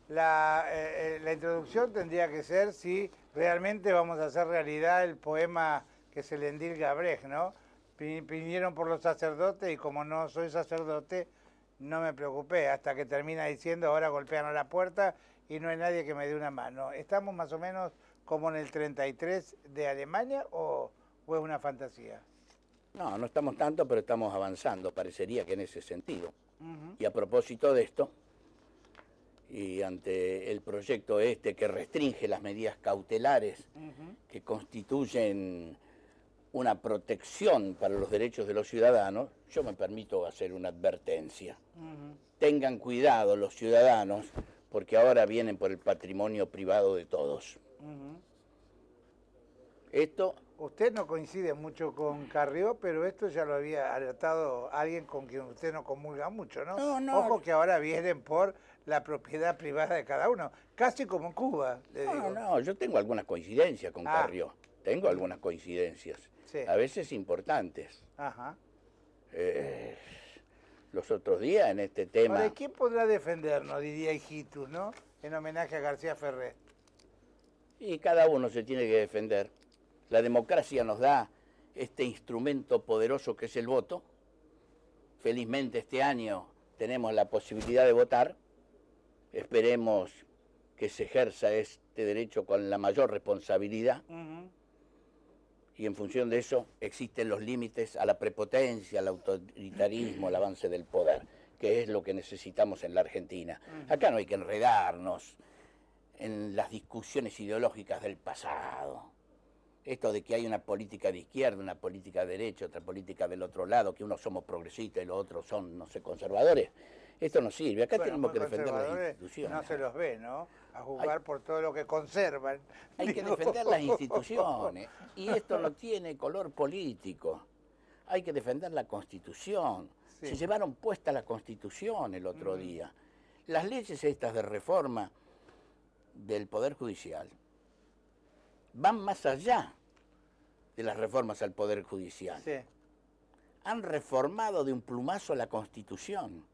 La introducción tendría que ser si realmente vamos a hacer realidad el poema que se le endilga a Brecht, ¿no? Vinieron por los sacerdotes y como no soy sacerdote, no me preocupé, hasta que termina diciendo ahora golpean a la puerta y no hay nadie que me dé una mano. ¿Estamos más o menos como en el 33 de Alemania o es una fantasía? No, no estamos tanto, pero estamos avanzando, parecería que en ese sentido. Uh-huh. Y a propósito de esto, y ante el proyecto este que restringe las medidas cautelares que constituyen una protección para los derechos de los ciudadanos, yo me permito hacer una advertencia. Tengan cuidado los ciudadanos, porque ahora vienen por el patrimonio privado de todos. Esto... Usted no coincide mucho con Carrió, pero esto ya lo había alertado alguien con quien usted no comulga mucho, ¿no? No, no. Ojo que ahora vienen por la propiedad privada de cada uno, casi como en Cuba, le digo. No, yo tengo algunas coincidencias con Carrió, tengo algunas coincidencias, sí, a veces importantes. Ajá. Los otros días en este tema... Ahora, ¿quién podrá defendernos, diría Hijitus, ¿no? En homenaje a García Ferrer. Y cada uno se tiene que defender. La democracia nos da este instrumento poderoso que es el voto. Felizmente este año tenemos la posibilidad de votar. Esperemos que se ejerza este derecho con la mayor responsabilidad. Y en función de eso existen los límites a la prepotencia, al autoritarismo, al avance del poder, que es lo que necesitamos en la Argentina. Acá no hay que enredarnos en las discusiones ideológicas del pasado. Esto de que hay una política de izquierda, una política de derecha, otra política del otro lado, que unos somos progresistas y los otros son, no sé, conservadores, esto no sirve. Acá tenemos que defender las instituciones. No se los ve, ¿no? A jugar por todo lo que conservan. Hay que defender las instituciones. Y esto no tiene color político. Hay que defender la Constitución. Sí. Se llevaron puesta la Constitución el otro día. Las leyes estas de reforma del Poder Judicial van más allá de las reformas al Poder Judicial. Sí. Han reformado de un plumazo la Constitución.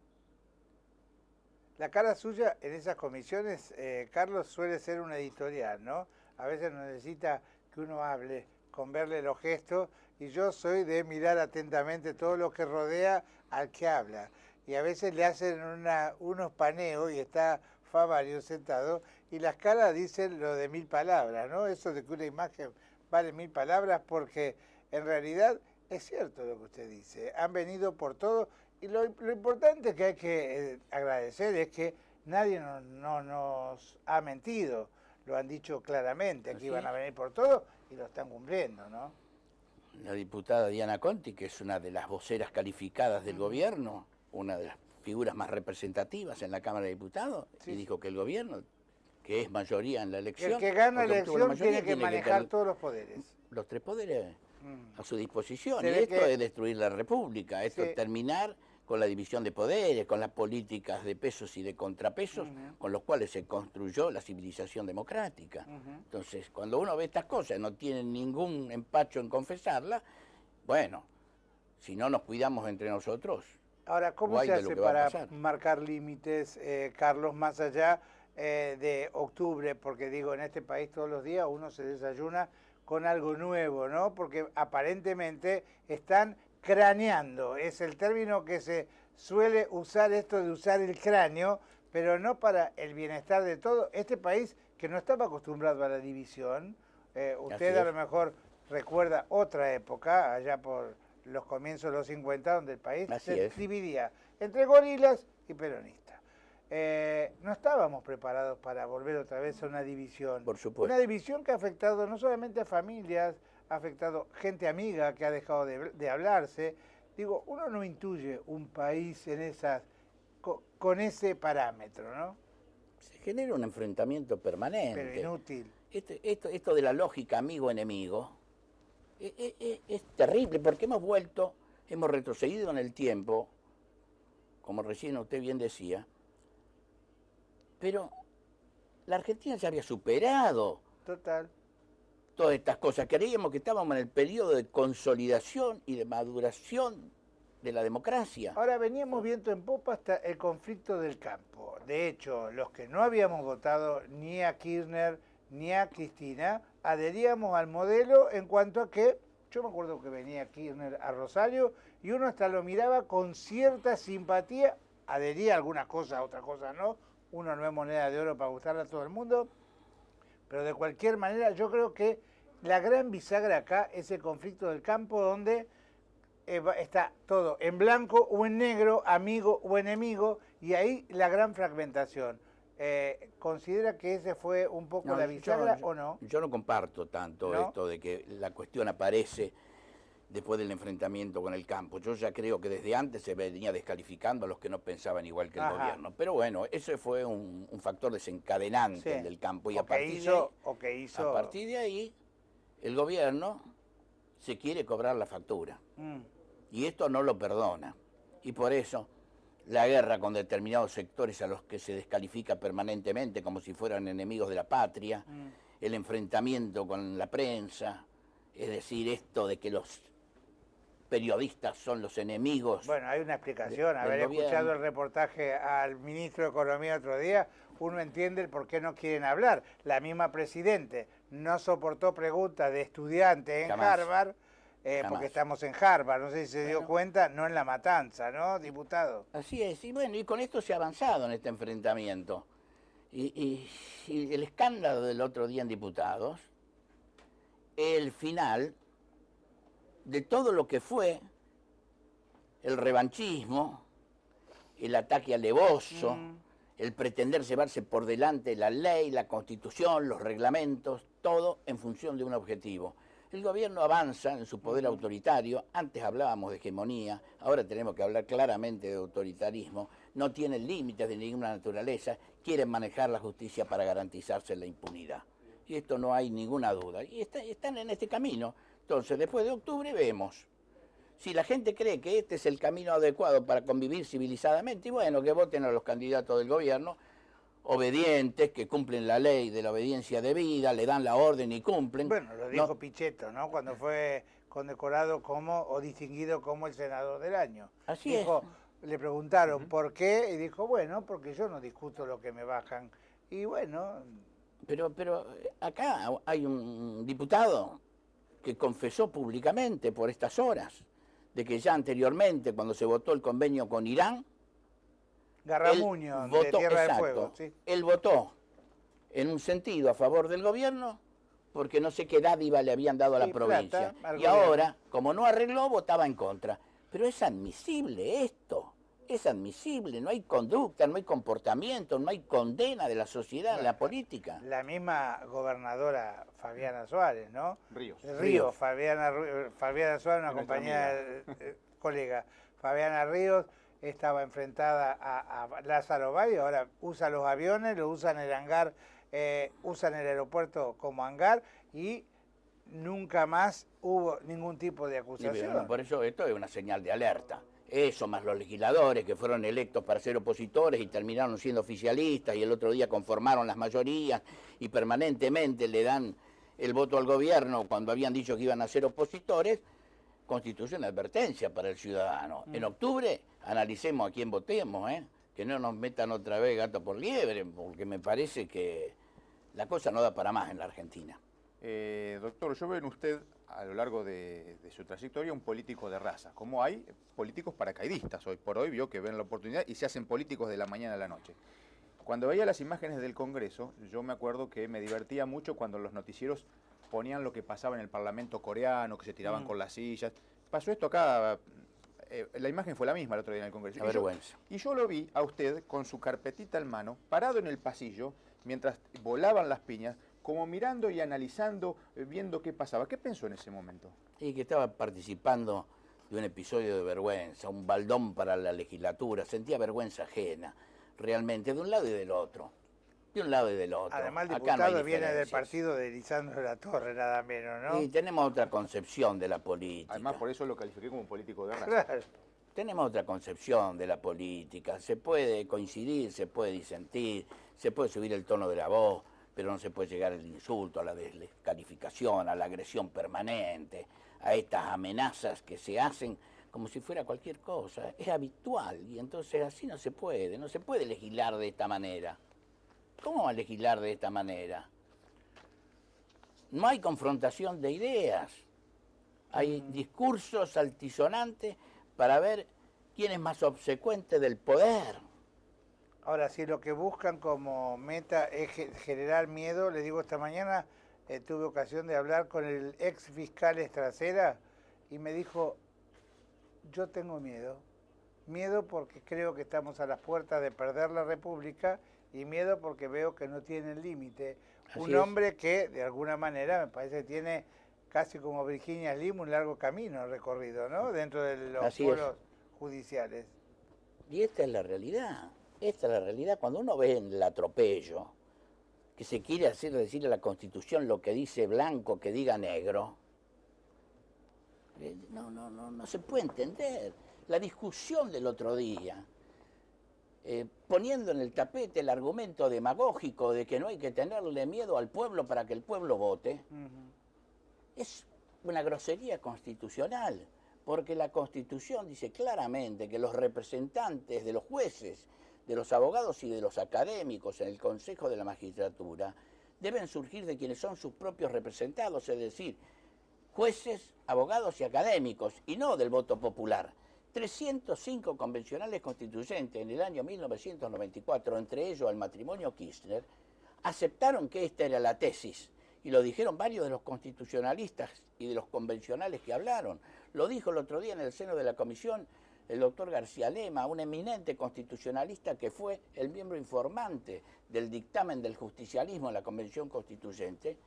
La cara suya en esas comisiones, Carlos, suele ser una editorial, ¿no? A veces necesita que uno hable con verle los gestos y yo soy de mirar atentamente todo lo que rodea al que habla. Y a veces le hacen unos paneos y está Favario sentado y las caras dicen lo de 1000 palabras, ¿no? Eso de que una imagen vale 1000 palabras porque en realidad es cierto lo que usted dice. Han venido por todo y lo importante que hay que agradecer es que nadie no nos ha mentido. Lo han dicho claramente, que iban a venir por todo y lo están cumpliendo, ¿no? La diputada Diana Conti, que es una de las voceras calificadas del gobierno, una de las figuras más representativas en la Cámara de Diputados, y dijo que el gobierno, que es mayoría en la elección... El que gana la elección tiene que manejar todos los poderes. Los tres poderes a su disposición. Y esto es destruir la República, esto es terminar con la división de poderes, con las políticas de pesos y de contrapesos, con los cuales se construyó la civilización democrática. Entonces, cuando uno ve estas cosas, no tiene ningún empacho en confesarlas, bueno, si no nos cuidamos entre nosotros... Ahora, ¿cómo se hace para marcar límites, Carlos, más allá de octubre? Porque digo, en este país todos los días uno se desayuna con algo nuevo, ¿no? Porque aparentemente están craneando, es el término que se suele usar, esto de usar el cráneo, pero no para el bienestar de todo. Este país que no estaba acostumbrado a la división, usted a lo mejor recuerda otra época, allá por los comienzos de los 50, donde el país se dividía entre gorilas y peronistas. No estábamos preparados para volver otra vez a una división. Por supuesto. Una división que ha afectado no solamente a familias, ha afectado gente amiga que ha dejado de hablarse. Digo, uno no intuye un país en esas, con ese parámetro, ¿no? Se genera un enfrentamiento permanente. Pero inútil. Esto de la lógica amigo-enemigo es terrible porque hemos retrocedido en el tiempo, como recién usted bien decía, pero la Argentina ya había superado todas estas cosas. Creíamos que estábamos en el periodo de consolidación y de maduración de la democracia. Ahora veníamos viento en popa hasta el conflicto del campo. de hecho, los que no habíamos votado ni a Kirchner ni a Cristina, adheríamos al modelo en cuanto a que, yo me acuerdo que venía Kirchner a Rosario y uno hasta lo miraba con cierta simpatía, adhería a algunas cosas, a otras cosas no, uno no es moneda de oro para gustarle a todo el mundo, pero de cualquier manera yo creo que la gran bisagra acá es el conflicto del campo donde está todo en blanco o en negro, amigo o enemigo, y ahí la gran fragmentación. ¿Considera que ese fue un poco la bisagra o no? Yo no comparto tanto esto de que la cuestión aparece después del enfrentamiento con el campo. Yo ya creo que desde antes se venía descalificando a los que no pensaban igual que el gobierno. Pero bueno, ese fue un factor desencadenante del campo. Y a partir de ahí, el gobierno se quiere cobrar la factura. Y esto no lo perdona. Y por eso la guerra con determinados sectores a los que se descalifica permanentemente como si fueran enemigos de la patria, el enfrentamiento con la prensa, es decir, esto de que los periodistas son los enemigos. Bueno, hay una explicación. Haber escuchado el reportaje al ministro de Economía otro día, uno entiende el por qué no quieren hablar. La misma Presidente no soportó preguntas de estudiantes en Harvard, porque estamos en Harvard, no sé si se dio cuenta, no en La Matanza, ¿no, diputado? Así es, y bueno, y con esto se ha avanzado en este enfrentamiento. Y el escándalo del otro día en diputados, el final de todo lo que fue el revanchismo, el ataque alevoso, el pretender llevarse por delante la ley, la Constitución, los reglamentos, todo en función de un objetivo. El gobierno avanza en su poder autoritario, antes hablábamos de hegemonía, ahora tenemos que hablar claramente de autoritarismo, no tienen límites de ninguna naturaleza, quieren manejar la justicia para garantizarse la impunidad. Y esto no hay ninguna duda, y están en este camino. Entonces, después de octubre vemos. Si la gente cree que este es el camino adecuado para convivir civilizadamente, y bueno, que voten a los candidatos del gobierno, obedientes, que cumplen la ley de la obediencia debida, le dan la orden y cumplen. Bueno, lo dijo Pichetto, ¿no? Cuando fue condecorado como, o distinguido como el senador del año. Así es. Le preguntaron por qué, y dijo, bueno, porque yo no discuto lo que me bajan. Y bueno... Pero acá hay un diputado que confesó públicamente por estas horas de que ya anteriormente, cuando se votó el convenio con Irán, Garramuño, de Tierra del Fuego, ¿sí? Él votó en un sentido a favor del gobierno porque no sé qué dádiva le habían dado a la provincia. Y ahora, como no arregló, votaba en contra. Pero es admisible esto, es admisible, no hay conducta, no hay comportamiento, no hay condena de la sociedad en la política. La misma gobernadora Fabiana Suárez, ¿no? Ríos. Fabiana Suárez, una compañera, colega. Fabiana Ríos estaba enfrentada a Lázaro Báez, ahora usa los aviones, lo usan en el hangar, usan el aeropuerto como hangar y nunca más hubo ningún tipo de acusación. Sí, bueno, por eso esto es una señal de alerta. Eso, más los legisladores que fueron electos para ser opositores y terminaron siendo oficialistas y el otro día conformaron las mayorías y permanentemente le dan el voto al gobierno cuando habían dicho que iban a ser opositores, constituye una advertencia para el ciudadano. En octubre analicemos a quién votemos, que no nos metan otra vez gato por liebre, porque me parece que la cosa no da para más en la Argentina. Doctor, yo veo en usted a lo largo de su trayectoria un político de raza, como hay políticos paracaidistas hoy por hoy, vio que ven la oportunidad y se hacen políticos de la mañana a la noche. Cuando veía las imágenes del Congreso, yo me acuerdo que me divertía mucho cuando los noticieros ponían lo que pasaba en el Parlamento coreano, que se tiraban con las sillas. Pasó esto acá, la imagen fue la misma el otro día en el Congreso. La vergüenza. Y yo lo vi a usted con su carpetita en mano, parado en el pasillo, mientras volaban las piñas, como mirando y analizando, viendo qué pasaba. ¿Qué pensó en ese momento? Y que estaba participando de un episodio de vergüenza, un baldón para la legislatura, sentía vergüenza ajena, realmente, de un lado y del otro. De un lado y del otro. Además, el diputado viene del partido de Lisandro de la Torre, nada menos, ¿no? Y tenemos otra concepción de la política. Además, por eso lo califiqué como un político de raza. Claro. Tenemos otra concepción de la política. Se puede coincidir, se puede disentir, se puede subir el tono de la voz, pero no se puede llegar al insulto, a la descalificación, a la agresión permanente, a estas amenazas que se hacen como si fuera cualquier cosa, es habitual, y entonces así no se puede legislar de esta manera. ¿Cómo va a legislar de esta manera? No hay confrontación de ideas, hay discursos altisonantes para ver quién es más obsecuente del poder. Ahora, si lo que buscan como meta es generar miedo, le digo, esta mañana tuve ocasión de hablar con el ex fiscal Estracera y me dijo, yo tengo miedo porque creo que estamos a las puertas de perder la República y miedo porque veo que no tiene límite. Un hombre que de alguna manera me parece que tiene casi como Virginia Slim un largo camino recorrido, ¿no? Dentro de los polos judiciales. Y esta es la realidad. Esta es la realidad. Cuando uno ve en el atropello que se quiere decirle a la Constitución lo que dice blanco, que diga negro, no se puede entender. La discusión del otro día, poniendo en el tapete el argumento demagógico de que no hay que tenerle miedo al pueblo para que el pueblo vote, es una grosería constitucional, porque la Constitución dice claramente que los representantes de los jueces, de los abogados y de los académicos en el Consejo de la Magistratura deben surgir de quienes son sus propios representados, es decir, jueces, abogados y académicos, y no del voto popular. 305 convencionales constituyentes en el año 1994, entre ellos el matrimonio Kirchner, aceptaron que esta era la tesis, y lo dijeron varios de los constitucionalistas y de los convencionales que hablaron. Lo dijo el otro día en el seno de la comisión el doctor García Lema, un eminente constitucionalista que fue el miembro informante del dictamen del justicialismo en la Convención Constituyente,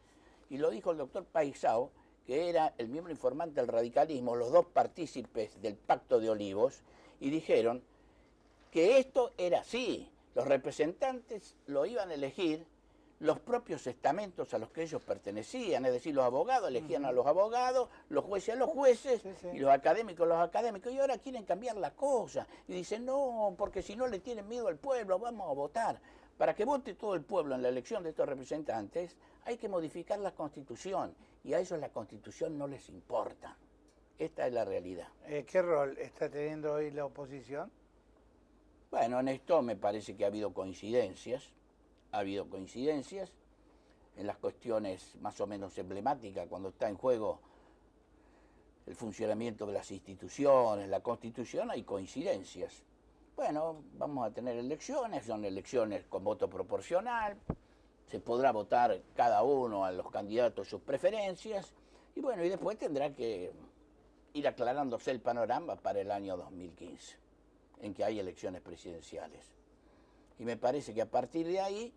y lo dijo el doctor Paisao, que era el miembro informante del radicalismo, los dos partícipes del Pacto de Olivos, y dijeron que esto era así. Los representantes lo iban a elegir los propios estamentos a los que ellos pertenecían, es decir, los abogados elegían a los abogados, los jueces a los jueces, y los académicos a los académicos, y ahora quieren cambiar la cosa, y dicen, no, porque si no le tienen miedo al pueblo, vamos a votar. Para que vote todo el pueblo en la elección de estos representantes, hay que modificar la Constitución, y a ellos la Constitución no les importa. Esta es la realidad. ¿Qué rol está teniendo hoy la oposición? Bueno, en esto me parece que ha habido coincidencias en las cuestiones más o menos emblemáticas, cuando está en juego el funcionamiento de las instituciones, la Constitución, hay coincidencias. Bueno, vamos a tener elecciones, son elecciones con voto proporcional, se podrá votar cada uno a los candidatos sus preferencias, y bueno, y después tendrá que ir aclarándose el panorama para el año 2015, en que hay elecciones presidenciales. Y me parece que a partir de ahí,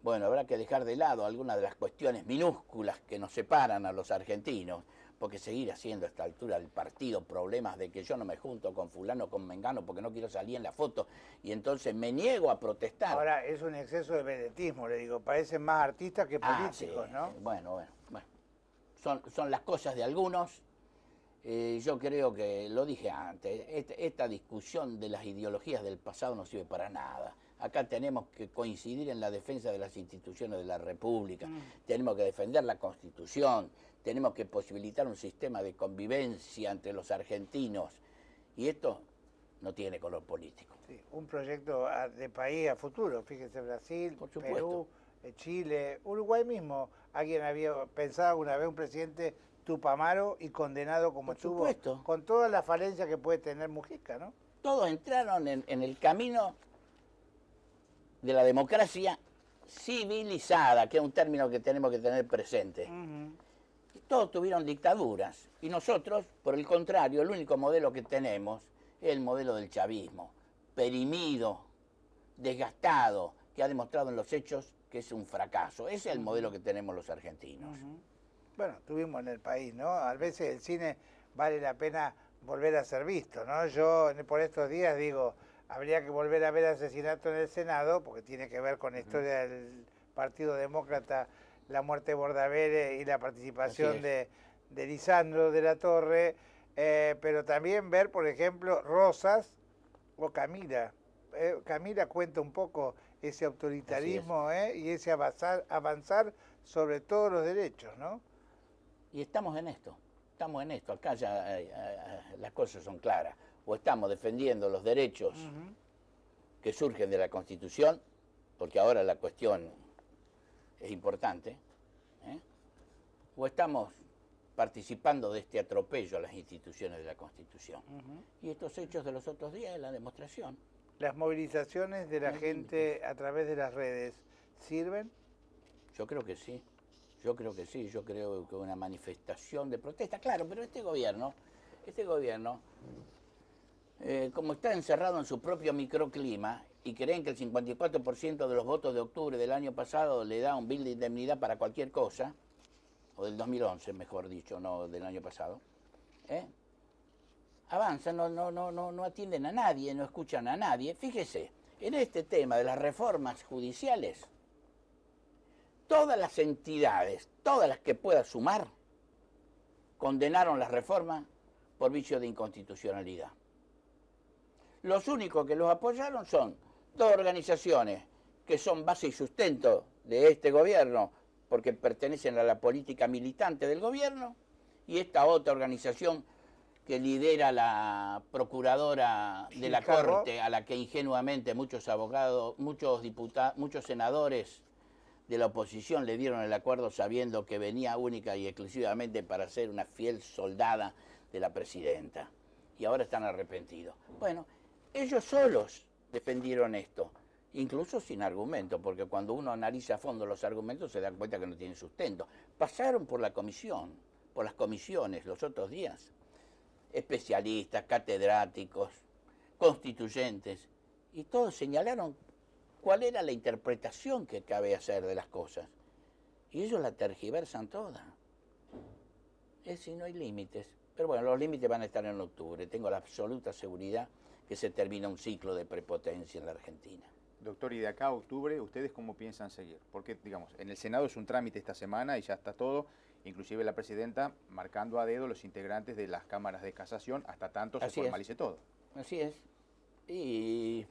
bueno, habrá que dejar de lado algunas de las cuestiones minúsculas que nos separan a los argentinos, porque seguir haciendo a esta altura del partido problemas de que yo no me junto con fulano, con mengano, porque no quiero salir en la foto, y entonces me niego a protestar. Ahora, es un exceso de vedetismo, le digo, parecen más artistas que políticos, sí. ¿no? Bueno. Son las cosas de algunos. Yo creo que, lo dije antes, esta discusión de las ideologías del pasado no sirve para nada. Acá tenemos que coincidir en la defensa de las instituciones de la República, tenemos que defender la Constitución, tenemos que posibilitar un sistema de convivencia entre los argentinos, y esto no tiene color político. Sí, un proyecto de país a futuro, fíjese, Brasil, Perú, Chile, Uruguay mismo. Alguien había pensado alguna vez un presidente tupamaro y condenado como estuvo, con todas las falencias que puede tener Mujica, ¿no? Todos entraron en el camino de la democracia civilizada, que es un término que tenemos que tener presente. Todos tuvieron dictaduras, y nosotros, por el contrario, el único modelo que tenemos es el modelo del chavismo, perimido, desgastado, que ha demostrado en los hechos que es un fracaso. Ese es el modelo que tenemos los argentinos. Bueno, tuvimos en el país, ¿no? A veces el cine vale la pena volver a ser visto, ¿no? Yo por estos días digo, habría que volver a ver asesinato en el Senado, porque tiene que ver con la historia del Partido Demócrata, la muerte de Bordaberry y la participación de Lisandro de la Torre, pero también ver, por ejemplo, Rosas o Camila. Camila cuenta un poco ese autoritarismo y ese avanzar sobre todos los derechos, ¿no? Y estamos en esto. estamos en esto, acá ya las cosas son claras. O estamos defendiendo los derechos que surgen de la Constitución, porque ahora la cuestión es importante, o estamos participando de este atropello a las instituciones de la Constitución. Y estos hechos de los otros días es la demostración. ¿Las movilizaciones de la gente a través de las redes sirven? Yo creo que sí, yo creo que sí, yo creo que una manifestación de protesta, claro, pero este gobierno, como está encerrado en su propio microclima y creen que el 54% de los votos de octubre del año pasado le da un bill de indemnidad para cualquier cosa, o del 2011, mejor dicho, no del año pasado, avanzan, no atienden a nadie, no escuchan a nadie. Fíjese, en este tema de las reformas judiciales, todas las entidades, todas las que pueda sumar, condenaron las reformas por vicio de inconstitucionalidad. Los únicos que los apoyaron son dos organizaciones que son base y sustento de este gobierno porque pertenecen a la política militante del gobierno, y esta otra organización que lidera la procuradora de la Corte, a la que ingenuamente muchos abogados, muchos diputados, muchos senadores de la oposición le dieron el acuerdo sabiendo que venía única y exclusivamente para ser una fiel soldada de la presidenta. Y ahora están arrepentidos. Bueno, ellos solos defendieron esto, incluso sin argumento, porque cuando uno analiza a fondo los argumentos se da cuenta que no tienen sustento. Pasaron por la comisión, por las comisiones los otros días, especialistas, catedráticos, constituyentes, y todos señalaron cuál era la interpretación que cabe hacer de las cosas. Y ellos la tergiversan toda. Es decir, no hay límites. Pero bueno, los límites van a estar en octubre. Tengo la absoluta seguridad que se termina un ciclo de prepotencia en la Argentina. Doctor, y de acá a octubre, ¿ustedes cómo piensan seguir? Porque, digamos, en el Senado es un trámite esta semana y ya está todo, inclusive la presidenta marcando a dedo los integrantes de las cámaras de casación hasta tanto se formalice todo. Así es. Y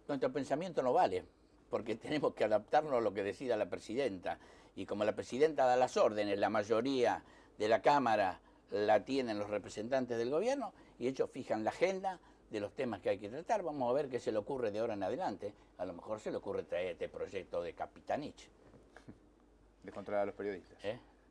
nuestro pensamiento no vale, porque tenemos que adaptarnos a lo que decida la presidenta. Y como la presidenta da las órdenes, la mayoría de la Cámara la tienen los representantes del gobierno, y ellos fijan la agenda de los temas que hay que tratar. Vamos a ver qué se le ocurre de ahora en adelante. A lo mejor se le ocurre traer este proyecto de Capitanich. De controlar a los periodistas.